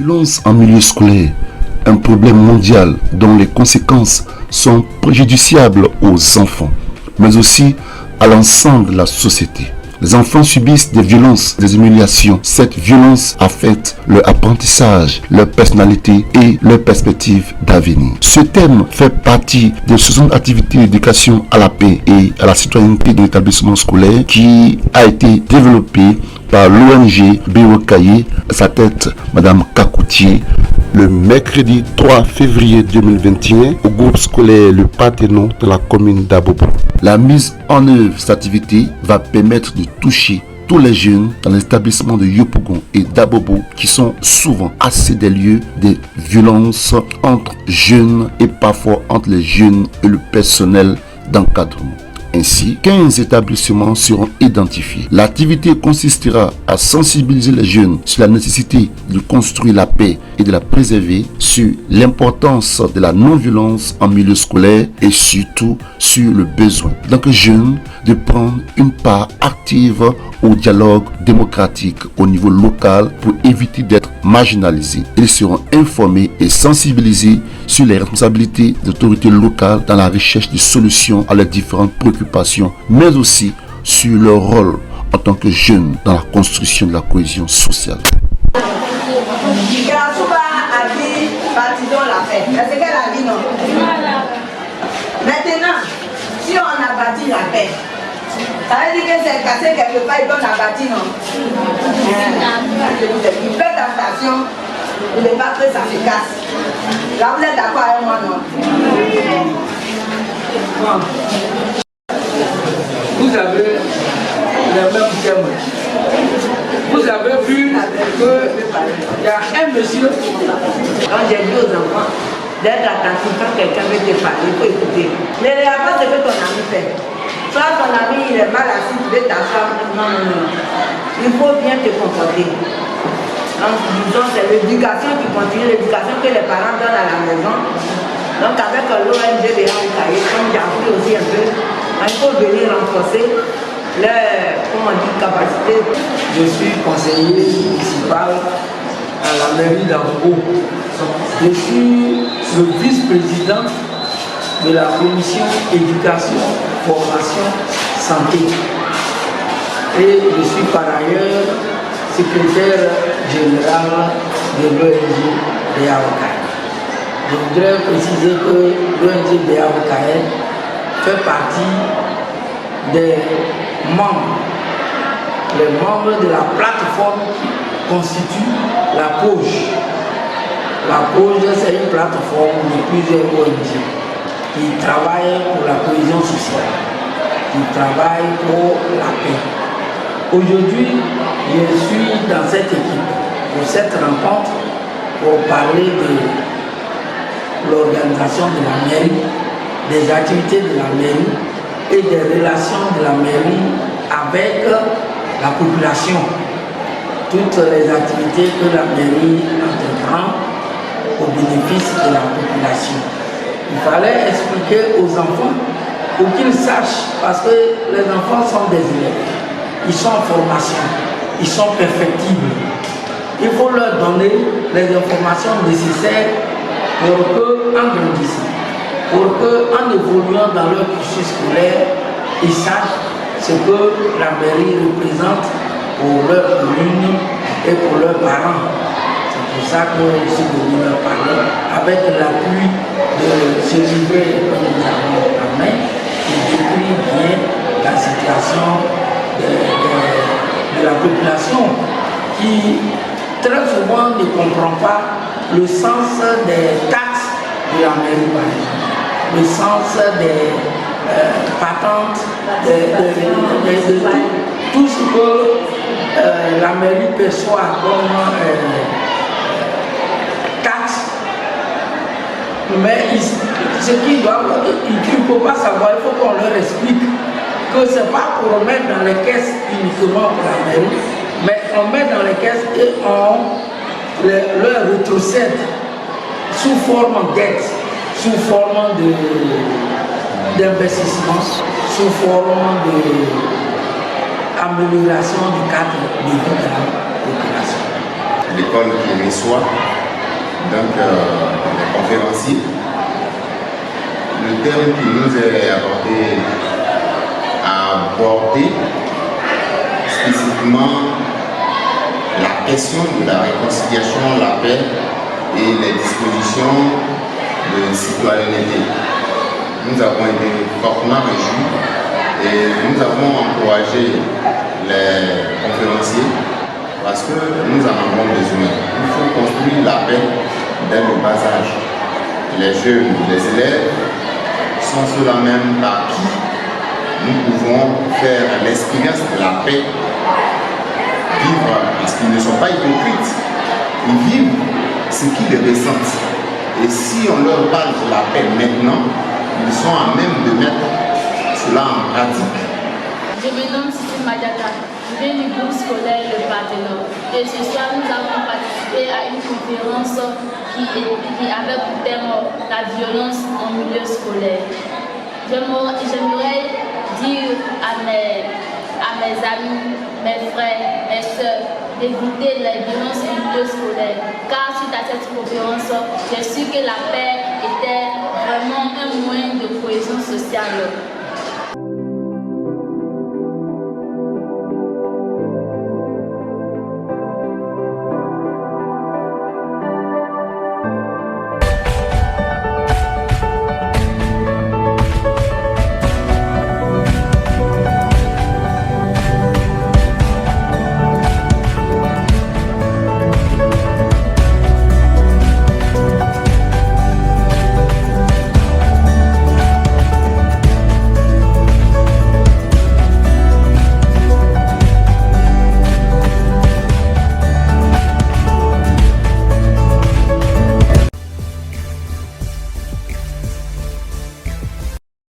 Violence en milieu scolaire, un problème mondial dont les conséquences sont préjudiciables aux enfants, mais aussi à l'ensemble de la société. Les enfants subissent des violences, des humiliations. Cette violence affecte leur apprentissage, leur personnalité et leur perspective d'avenir. Ce thème fait partie de 60 activités d'éducation à la paix et à la citoyenneté de l'établissement scolaire qui a été développé par l'ONG Béokaye, à sa tête Madame Kakoutié, le mercredi 3 février 2021 au groupe scolaire Le Parthénon de la commune d'Abobo. La mise en œuvre de cette activité va permettre de toucher tous les jeunes dans l'établissement de Yopougon et d'Abobo qui sont souvent assez des lieux de violence entre jeunes et parfois entre les jeunes et le personnel d'encadrement. Ainsi, 15 établissements seront identifiés. L'activité consistera à sensibiliser les jeunes sur la nécessité de construire la paix et de la préserver, sur l'importance de la non-violence en milieu scolaire et surtout sur le besoin de chaque jeune de prendre une part active au dialogue démocratique au niveau local pour éviter d'être marginalisés. Ils seront informés et sensibilisés sur les responsabilités des autorités locales dans la recherche de solutions à leurs différentes préoccupations, mais aussi sur leur rôle en tant que jeunes dans la construction de la cohésion sociale. Maintenant, si on a bâti la paix, ça veut dire que c'est cassé quelque part, il donne la bâtie, non? Il fait attention, il n'est pas que ça se casse. Là, vous êtes d'accord avec moi, non? Vous avez le même thème. Vous avez vu qu'il y a un monsieur, quand j'ai dit aux enfants d'être attentif quand quelqu'un veut te parler, il faut écouter. Ne regarde pas ce que ton ami fait. Soit ton ami il est mal assis, tu veux t'asseoir. Non. Il faut bien te comporter. Donc, disons, c'est l'éducation qui continue, l'éducation que les parents donnent à la maison. Donc, avec l'ONG de Yaoukaye, comme j'ai appris aussi un peu, il faut venir renforcer leur, capacité. je suis conseiller municipal à la mairie d'Abobo. Je suis le vice-président de la commission éducation, formation, santé. Et je suis par ailleurs secrétaire général de l'ONG de Yaoukaye. Je voudrais préciser que l'ONG de Yaoukaye fait partie des membres, les membres de la plateforme qui constitue la POGE. La POGE, c'est une plateforme de plusieurs ONG qui travaillent pour la cohésion sociale, qui travaillent pour la paix. Aujourd'hui, je suis dans cette équipe, pour cette rencontre, pour parler de l'organisation de la mairie, des activités de la mairie et des relations de la mairie avec la population. Toutes les activités que la mairie entreprend au bénéfice de la population. Il fallait expliquer aux enfants pour qu'ils sachent, parce que les enfants sont des élèves, ils sont en formation, ils sont perfectibles. Il faut leur donner les informations nécessaires pour qu'en grandissant, pour qu'en évoluant dans leur cursus scolaire, ils sachent ce que la mairie représente pour leur commune et pour leurs parents. C'est pour ça que je suis venu leur parler avec l'appui de ce livret que nous avons en main qui décrit bien la situation de la population qui très souvent ne comprend pas le sens des taxes de la mairie, par exemple, le sens des patentes, de tout ce que la mairie perçoit comme taxes. Mais ce qu'ils doivent, ils ne peuvent pas savoir, il faut qu'on leur explique que ce n'est pas pour mettre dans les caisses uniquement pour la mairie, mais on met dans les caisses et on leur rétrocède sous forme d'aide, sous forme d'investissement, sous forme d'amélioration du cadre de vie de la population. l'école qui reçoit donc, les conférenciers. Le thème qui nous est abordé spécifiquement la question de la réconciliation, la paix et les dispositions de citoyenneté. Nous avons été fortement réjouis et nous avons encouragé les conférenciers parce que nous en avons besoin. Il faut construire la paix dès le bas âge. Les jeunes, les élèves sont ceux-là même par qui nous pouvons faire l'expérience de la paix, vivre, parce qu'ils ne sont pas hypocrites, ils vivent ce qu'ils ressentent. Et si on leur parle de la paix maintenant, ils sont à même de mettre cela en pratique. Je me nomme Sissi Madiaka, je viens du groupe scolaire Le Parthenon. Et ce soir, nous avons participé à une conférence qui avait pour thème la violence en milieu scolaire. J'aimerais dire à mes amis, mes frères, mes soeurs, d'éviter les violences en milieu scolaire. Car suite à cette conférence, j'ai su que la paix était vraiment un moyen de cohésion sociale.